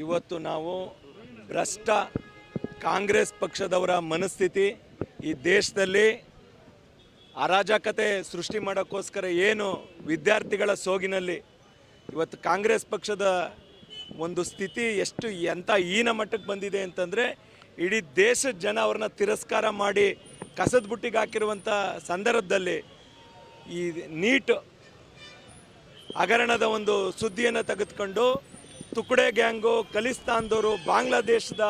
ಇವತ್ತು ನಾವು ಭ್ರಷ್ಟ ಕಾಂಗ್ರೆಸ್ ಪಕ್ಷದವರ ಮನಸ್ಥಿತಿ ಈ ದೇಶದಲ್ಲಿ ಅರಾಜಕತೆ ಸೃಷ್ಟಿ ಮಾಡೋಕ್ಕೋಸ್ಕರ ಏನು ವಿದ್ಯಾರ್ಥಿಗಳ ಸೋಗಿನಲ್ಲಿ ಇವತ್ತು ಕಾಂಗ್ರೆಸ್ ಪಕ್ಷದ ಒಂದು ಸ್ಥಿತಿ ಎಷ್ಟು ಎಂಥ ಹೀನ ಮಟ್ಟಕ್ಕೆ ಬಂದಿದೆ ಅಂತಂದರೆ ಇಡೀ ದೇಶದ ಜನ ಅವ್ರನ್ನ ತಿರಸ್ಕಾರ ಮಾಡಿ ಕಸದ ಬುಟ್ಟಿಗೆ ಹಾಕಿರುವಂಥ ಸಂದರ್ಭದಲ್ಲಿ ಈ ನೀಟ್ ಹಗರಣದ ಒಂದು ಸುದ್ದಿಯನ್ನು ತೆಗೆದುಕೊಂಡು ತುಕಡೆ ಗ್ಯಾಂಗು ಖಲಿಸ್ತಾನದವರು ಬಾಂಗ್ಲಾದೇಶದ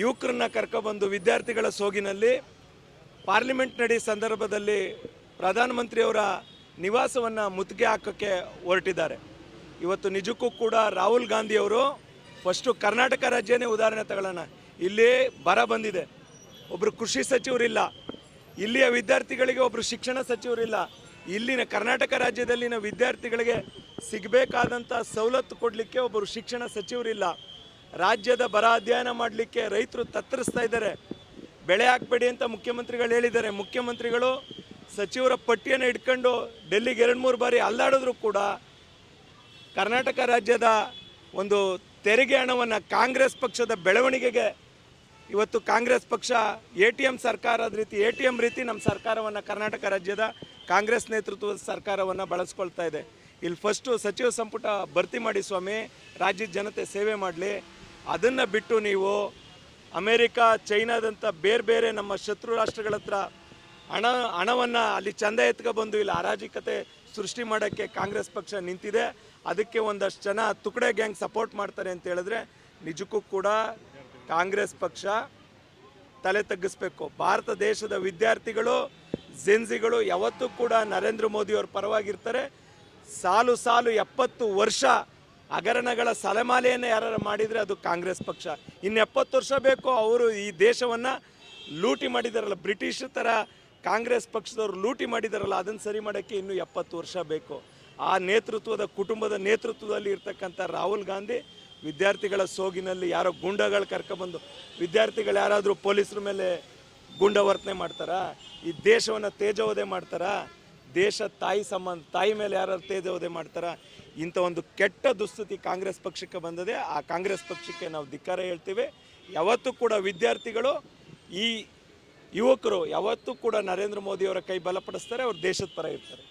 ಯುವಕರನ್ನ ಕರ್ಕೊಬಂದು ವಿದ್ಯಾರ್ಥಿಗಳ ಸೋಗಿನಲ್ಲಿ ಪಾರ್ಲಿಮೆಂಟ್ ನಡಿ ಸಂದರ್ಭದಲ್ಲಿ ಪ್ರಧಾನಮಂತ್ರಿಯವರ ನಿವಾಸವನ್ನು ಮುತ್ತಿಗೆ ಹಾಕೋಕ್ಕೆ ಹೊರಟಿದ್ದಾರೆ. ಇವತ್ತು ನಿಜಕ್ಕೂ ಕೂಡ ರಾಹುಲ್ ಗಾಂಧಿಯವರು ಫಸ್ಟು ಕರ್ನಾಟಕ ರಾಜ್ಯನೇ ಉದಾಹರಣೆ ತಗೊಳ್ಳೋಣ. ಇಲ್ಲಿ ಬರ ಬಂದಿದೆ, ಒಬ್ಬರು ಕೃಷಿ ಸಚಿವರಿಲ್ಲ, ಇಲ್ಲಿಯ ವಿದ್ಯಾರ್ಥಿಗಳಿಗೆ ಒಬ್ಬರು ಶಿಕ್ಷಣ ಸಚಿವರಿಲ್ಲ, ಇಲ್ಲಿನ ಕರ್ನಾಟಕ ರಾಜ್ಯದಲ್ಲಿನ ವಿದ್ಯಾರ್ಥಿಗಳಿಗೆ ಸಿಗಬೇಕಾದಂಥ ಸವಲತ್ತು ಕೊಡಲಿಕ್ಕೆ ಒಬ್ಬರು ಶಿಕ್ಷಣ ಸಚಿವರಿಲ್ಲ. ರಾಜ್ಯದ ಬರ ಅಧ್ಯಯನ ಮಾಡಲಿಕ್ಕೆ ರೈತರು ತತ್ತರಿಸ್ತಾ ಇದ್ದಾರೆ. ಬೆಳೆ ಹಾಕಬೇಡಿ ಅಂತ ಮುಖ್ಯಮಂತ್ರಿಗಳು ಹೇಳಿದ್ದಾರೆ. ಮುಖ್ಯಮಂತ್ರಿಗಳು ಸಚಿವರ ಪಟ್ಟಿಯನ್ನು ಇಟ್ಕೊಂಡು ಡೆಲ್ಲಿಗೆ 2-3 ಬಾರಿ ಅಲ್ಲಾಡಿದ್ರು ಕೂಡ ಕರ್ನಾಟಕ ರಾಜ್ಯದ ಒಂದು ತೆರಿಗೆ ಹಣವನ್ನು ಕಾಂಗ್ರೆಸ್ ಪಕ್ಷದ ಬೆಳವಣಿಗೆಗೆ ಇವತ್ತು ಕಾಂಗ್ರೆಸ್ ಪಕ್ಷ ATM ಸರ್ಕಾರದ ರೀತಿ ATM ರೀತಿ ನಮ್ಮ ಸರ್ಕಾರವನ್ನು ಕರ್ನಾಟಕ ರಾಜ್ಯದ ಕಾಂಗ್ರೆಸ್ ನೇತೃತ್ವದ ಸರ್ಕಾರವನ್ನು ಬಳಸ್ಕೊಳ್ತಾ ಇದೆ. ಇಲ್ಲಿ ಫಸ್ಟು ಸಚಿವ ಸಂಪುಟ ಭರ್ತಿ ಮಾಡಿ ಸ್ವಾಮಿ, ರಾಜ್ಯದ ಜನತೆ ಸೇವೆ ಮಾಡಲಿ. ಅದನ್ನು ಬಿಟ್ಟು ನೀವು ಅಮೇರಿಕಾ, ಚೈನಾದಂಥ ಬೇರೆ ಬೇರೆ ನಮ್ಮ ಶತ್ರು ರಾಷ್ಟ್ರಗಳ ಹತ್ರ ಹಣವನ್ನು ಅಲ್ಲಿ ಚಂದ ಎತ್ಕೊಬಂದು ಇಲ್ಲಿ ಅರಾಜಕತೆ ಸೃಷ್ಟಿ ಮಾಡೋಕ್ಕೆ ಕಾಂಗ್ರೆಸ್ ಪಕ್ಷ ನಿಂತಿದೆ. ಅದಕ್ಕೆ ಒಂದಷ್ಟು ಜನ ತುಕಡೆ ಗ್ಯಾಂಗ್ ಸಪೋರ್ಟ್ ಮಾಡ್ತಾರೆ ಅಂತ ಹೇಳಿದ್ರೆ ನಿಜಕ್ಕೂ ಕೂಡ ಕಾಂಗ್ರೆಸ್ ಪಕ್ಷ ತಲೆ ತಗ್ಗಿಸ್ಬೇಕು. ಭಾರತ ದೇಶದ ವಿದ್ಯಾರ್ಥಿಗಳು, ಜೆನ್ಸಿಗಳು ಯಾವತ್ತೂ ಕೂಡ ನರೇಂದ್ರ ಮೋದಿಯವ್ರ ಪರವಾಗಿರ್ತಾರೆ. ಸಾಲು 70 ವರ್ಷ ಹಗರಣಗಳ ಸಲೆಮಾಲೆಯನ್ನು ಯಾರು ಮಾಡಿದರೆ ಅದು ಕಾಂಗ್ರೆಸ್ ಪಕ್ಷ. ಇನ್ನು 70 ವರ್ಷ ಬೇಕು. ಅವರು ಈ ದೇಶವನ್ನು ಲೂಟಿ ಮಾಡಿದಾರಲ್ಲ, ಬ್ರಿಟಿಷ್ ಥರ ಕಾಂಗ್ರೆಸ್ ಪಕ್ಷದವರು ಲೂಟಿ ಮಾಡಿದಾರಲ್ಲ, ಅದನ್ನು ಸರಿ ಮಾಡೋಕ್ಕೆ ಇನ್ನೂ 70 ವರ್ಷ ಬೇಕು. ಆ ನೇತೃತ್ವದ ಕುಟುಂಬದ ನೇತೃತ್ವದಲ್ಲಿ ಇರ್ತಕ್ಕಂಥ ರಾಹುಲ್ ಗಾಂಧಿ ವಿದ್ಯಾರ್ಥಿಗಳ ಸೋಗಿನಲ್ಲಿ ಯಾರೋ ಗುಂಡಗಳು ಕರ್ಕೊಬಂದು ವಿದ್ಯಾರ್ಥಿಗಳು ಯಾರಾದರೂ ಪೊಲೀಸರ ಮೇಲೆ ಗುಂಡ ವರ್ತನೆ ಮಾಡ್ತಾರಾ? ಈ ದೇಶವನ್ನು ತೇಜೋವಧೆ ಮಾಡ್ತಾರಾ? ದೇಶ ತಾಯಿ ಮೇಲೆ ಯಾರು ತೇಜೋವಧೆ ಮಾಡ್ತಾರಾ? ಇಂಥ ಒಂದು ಕೆಟ್ಟ ದುಸ್ಥಿತಿ ಕಾಂಗ್ರೆಸ್ ಪಕ್ಷಕ್ಕೆ ಬಂದಿದೆ. ಆ ಕಾಂಗ್ರೆಸ್ ಪಕ್ಷಕ್ಕೆ ನಾವು ಧಿಕ್ಕಾರ ಹೇಳ್ತೀವಿ. ಯಾವತ್ತೂ ಕೂಡ ವಿದ್ಯಾರ್ಥಿಗಳು, ಈ ಯುವಕರು ಯಾವತ್ತೂ ಕೂಡ ನರೇಂದ್ರ ಮೋದಿಯವರ ಕೈ ಬಲಪಡಿಸ್ತಾರೆ. ಅವರು ದೇಶದ ಪರ ಇರ್ತಾರೆ.